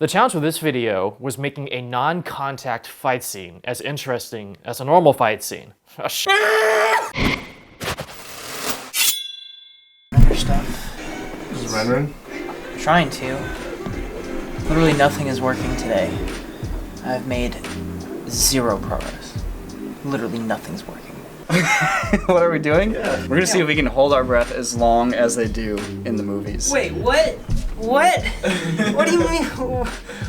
The challenge with this video was making a non-contact fight scene as interesting as a normal fight scene. Other stuff. Is rendering? Trying to. Literally nothing is working today. I've made 0 progress. Literally nothing's working. What are we doing? Yeah. We're gonna see if we can hold our breath as long as they do in the movies. Wait, what? What? What do you mean?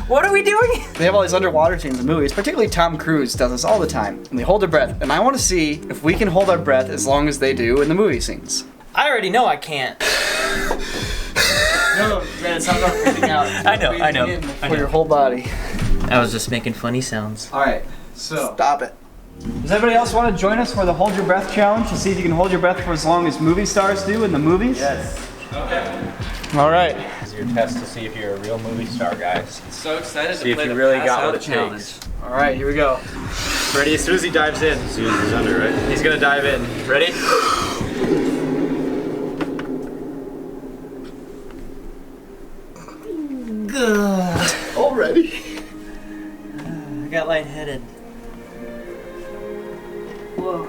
What are we doing? They have all these underwater scenes in movies, particularly Tom Cruise does this all the time. And they hold their breath, and I want to see if we can hold our breath as long as they do in the movie scenes. I already know I can't. No, man, it's not about breathing out. I know. For your whole body. I was just making funny sounds. Alright, so. Stop it. Does anybody else want to join us for the Hold Your Breath challenge to see if you can hold your breath for as long as movie stars do in the movies? Yes. Okay. Alright. This is your test to see if you're a real movie star, guys. So excited See to play if you the really pass got out what it challenge. takes. Alright, here we go. Ready? As soon as he dives in. As soon as he's under, right? He's gonna dive in. Ready? Good. Already? I got lightheaded. Whoa.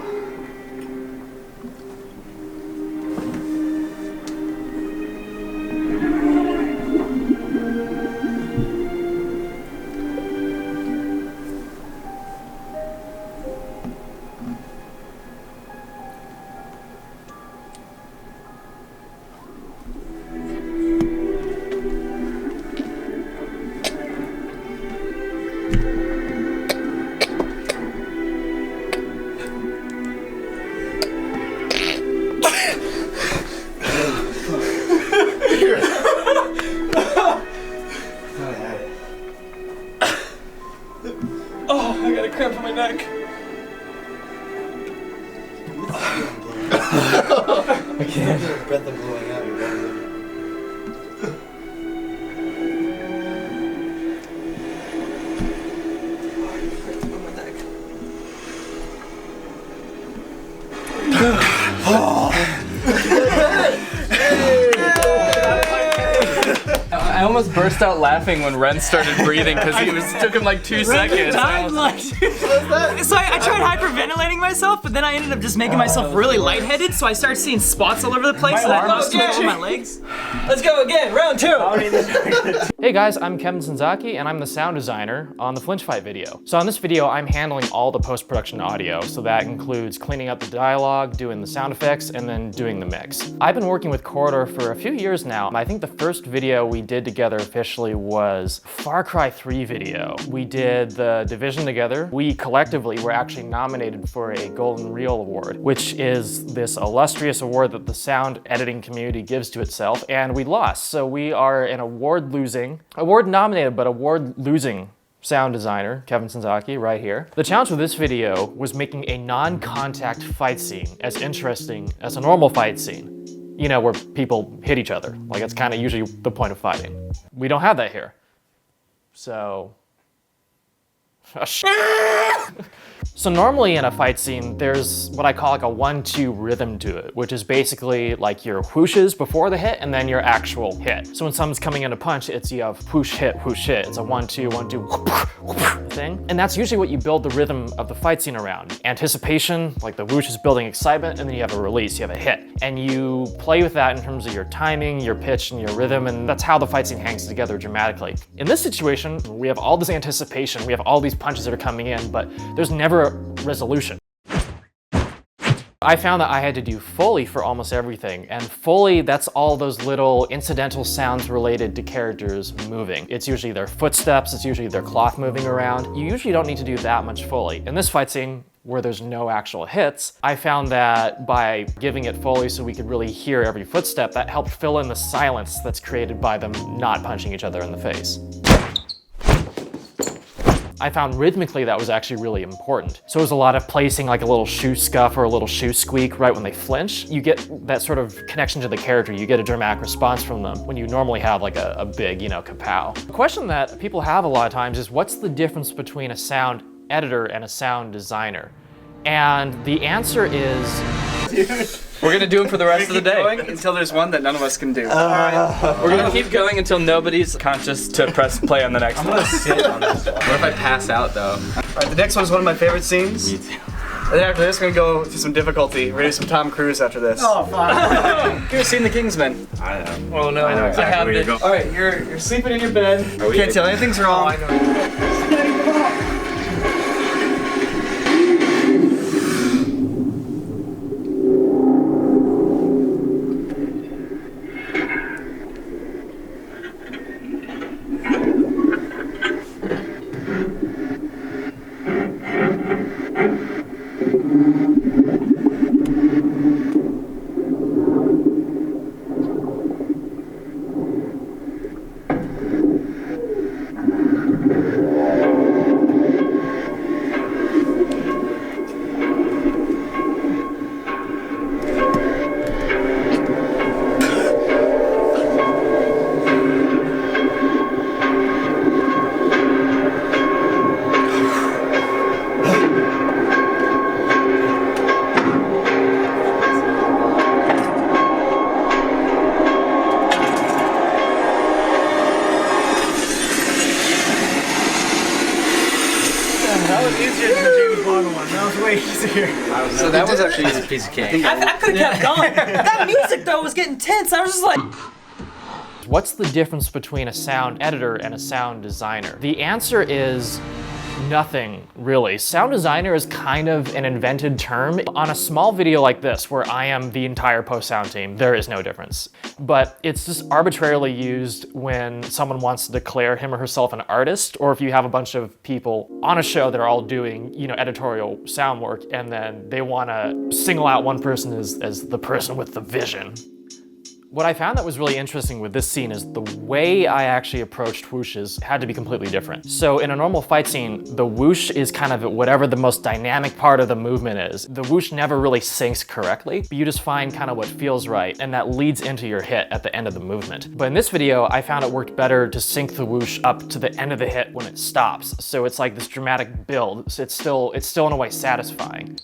Oh, I got a cramp in my neck. I can't. Your breath is blowing out. Your breath is... I almost burst out laughing when Ren started breathing because it took him like 2 seconds. So I tried hyperventilating myself, but then I ended up just making myself really lightheaded, so I started seeing spots all over the place, and I lost control of my legs. Let's go again, round 2! Hey guys, I'm Kevin Senzaki and I'm the sound designer on the Flinch Fight video. So on this video, I'm handling all the post-production audio. So that includes cleaning up the dialogue, doing the sound effects, and then doing the mix. I've been working with Corridor for a few years now. I think the first video we did together officially was Far Cry 3 video. We did the Division together. We collectively were actually nominated for a Golden Reel Award, which is this illustrious award that the sound editing community gives to itself, and we lost. So we are an award-nominated, but award-losing sound designer, Kevin Senzaki, right here. The challenge with this video was making a non-contact fight scene as interesting as a normal fight scene. You know, where people hit each other. Like, it's kind of usually the point of fighting. We don't have that here. So... So normally in a fight scene, there's what I call like a 1-2 rhythm to it, which is basically like your whooshes before the hit and then your actual hit. So when someone's coming in to punch, you have whoosh hit, whoosh hit. It's a 1-2, 1-2 thing. And that's usually what you build the rhythm of the fight scene around. Anticipation, like the whoosh is building excitement, and then you have a release, you have a hit. And you play with that in terms of your timing, your pitch, and your rhythm, and that's how the fight scene hangs together dramatically. In this situation, we have all this anticipation, we have all these punches that are coming in, but there's never a resolution. I found that I had to do Foley for almost everything, and Foley, that's all those little incidental sounds related to characters moving. It's usually their footsteps, it's usually their cloth moving around. You usually don't need to do that much Foley. In this fight scene, where there's no actual hits, I found that by giving it Foley so we could really hear every footstep, that helped fill in the silence that's created by them not punching each other in the face. I found rhythmically that was actually really important. So it was a lot of placing like a little shoe scuff or a little shoe squeak right when they flinch. You get that sort of connection to the character. You get a dramatic response from them when you normally have like a big, kapow. The question that people have a lot of times is, what's the difference between a sound editor and a sound designer? And the answer is... We're gonna do them for the rest of the Keep day. going until there's one that none of us can do. We're gonna keep going until nobody's conscious to press play on the next one. Sit on this one. What if I pass out though? Alright, the next one is one of my favorite scenes. Me too. And then after this, we're gonna go to some difficulty. We're gonna do some Tom Cruise after this. Oh, fuck. You've seen The Kingsman. I know. Oh no, I know exactly where you're going. Alright, you're sleeping in your bed. we- Can't tell anything's wrong. That was easier than the James Bond one. That was way easier. So that was actually a piece of cake. I could have kept going. That music though was getting tense. I was just like. What's the difference between a sound editor and a sound designer? The answer is nothing, really. Sound designer is kind of an invented term. On a small video like this, where I am the entire post-sound team, there is no difference. But it's just arbitrarily used when someone wants to declare him or herself an artist, or if you have a bunch of people on a show that are all doing, you know, editorial sound work, and then they want to single out one person as the person with the vision. What I found that was really interesting with this scene is the way I actually approached whooshes had to be completely different. So in a normal fight scene, the whoosh is kind of whatever the most dynamic part of the movement is. The whoosh never really syncs correctly, but you just find kind of what feels right, and that leads into your hit at the end of the movement. But in this video, I found it worked better to sync the whoosh up to the end of the hit when it stops. So it's like this dramatic build. So it's still in a way satisfying.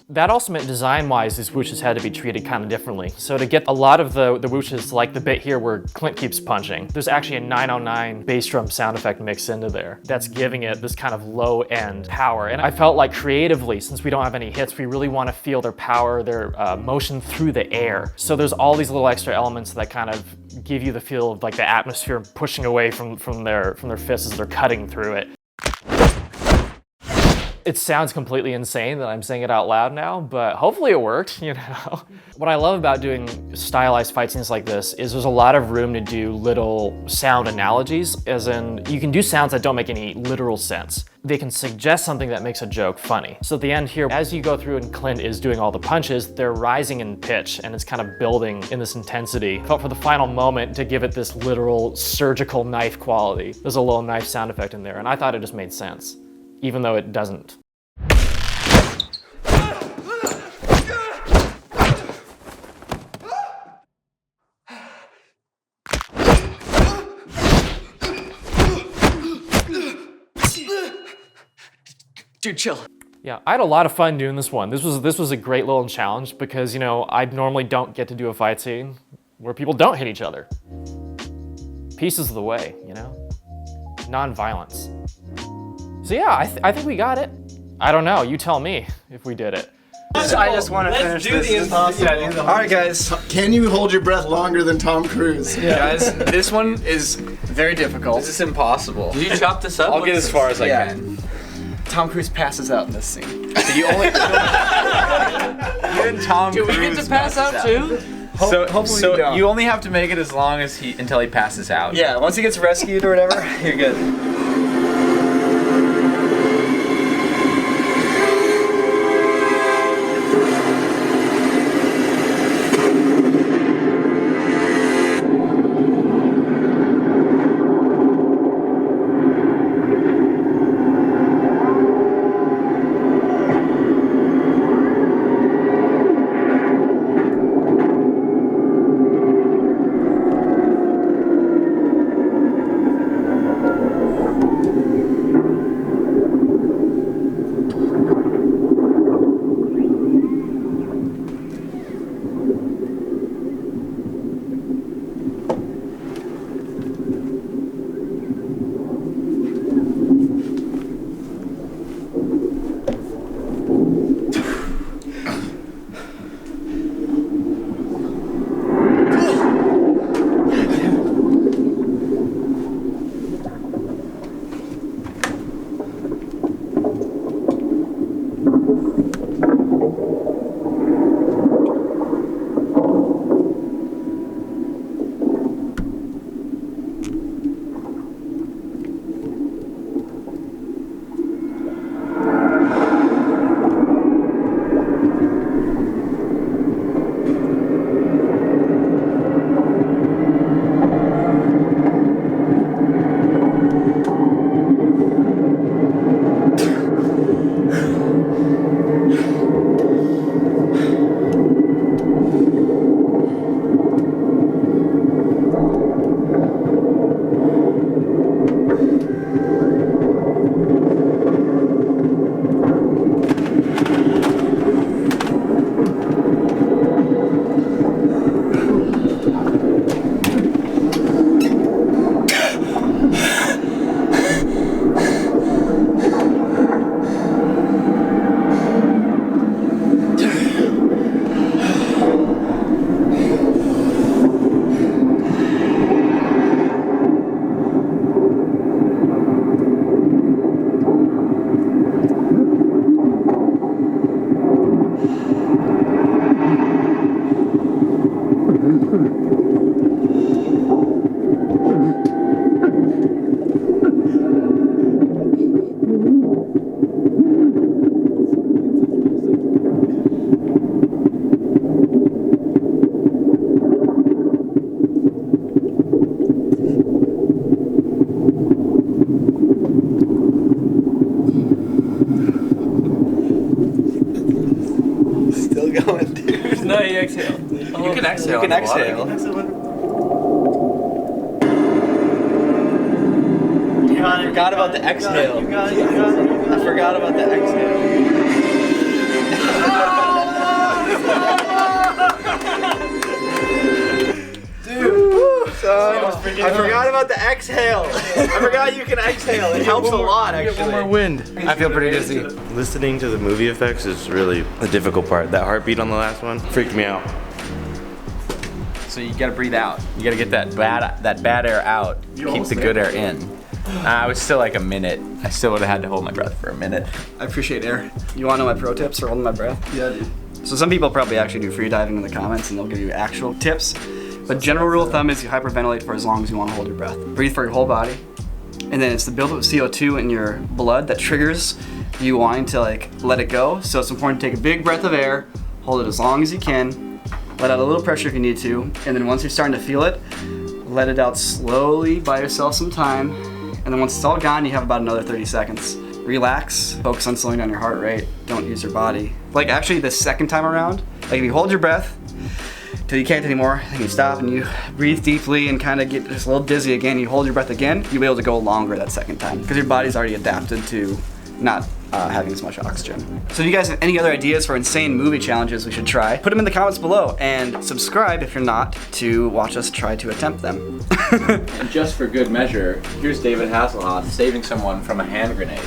That also meant design-wise, these whooshes had to be treated kind of differently. So to get a lot of the whooshes, like the bit here where Clint keeps punching, there's actually a 909 bass drum sound effect mixed into there. That's giving it this kind of low-end power. And I felt like creatively, since we don't have any hits, we really want to feel their power, their motion through the air. So there's all these little extra elements that kind of give you the feel of like the atmosphere pushing away from their fists as they're cutting through it. It sounds completely insane that I'm saying it out loud now, but hopefully it worked, you know? What I love about doing stylized fight scenes like this is there's a lot of room to do little sound analogies, as in you can do sounds that don't make any literal sense. They can suggest something that makes a joke funny. So at the end here, as you go through and Clint is doing all the punches, they're rising in pitch and it's kind of building in this intensity. I felt for the final moment to give it this literal surgical knife quality. There's a little knife sound effect in there, and I thought it just made sense, even though it doesn't. Dude, chill. Yeah, I had a lot of fun doing this one. This was a great little challenge because, you know, I normally don't get to do a fight scene where people don't hit each other. Peace is the way, you know? Non-violence. So yeah, I think we got it. I don't know, you tell me if we did it. I just want to finish this. Alright guys, Can you hold your breath longer than Tom Cruise? guys, this one is very difficult. This is impossible. Did you chop this up? I'll get as far as I Yeah. can. Tom Cruise passes out in this scene. You only. Even Tom Do we get to pass out too? So you don't. you only have to make it as long as until he passes out. Yeah, once he gets rescued or whatever, you're good. how you exhale. You can exhale. You can exhale. I forgot about the exhale. I forgot about the exhale. I forgot about the exhale. I forgot you can exhale. It helps a lot, actually. More wind. I feel pretty dizzy. Listening to the movie effects is really the difficult part. That heartbeat on the last one freaked me out. So you gotta breathe out. You gotta get that bad air out. Keep the good air in. I was still like a minute. I still would have had to hold my breath for a minute. I appreciate air. You want to know my pro tips for holding my breath? Yeah, dude. So some people probably actually do free diving in the comments and they'll give you actual tips. But general rule of thumb is you hyperventilate for as long as you want to hold your breath. Breathe for your whole body. And then it's the buildup of CO2 in your blood that triggers you wanting to like let it go. So it's important to take a big breath of air, hold it as long as you can, let out a little pressure if you need to, and then once you're starting to feel it, let it out slowly, buy yourself some time, and then once it's all gone, you have about another 30 seconds. Relax, focus on slowing down your heart rate, don't use your body. Like actually the second time around, like if you hold your breath till you can't anymore, then you stop and you breathe deeply and kind of get just a little dizzy again, you hold your breath again, you'll be able to go longer that second time because your body's already adapted to not having as much oxygen. So if you guys have any other ideas for insane movie challenges we should try, put them in the comments below and subscribe if you're not to watch us try to attempt them. And just for good measure, here's David Hasselhoff saving someone from a hand grenade.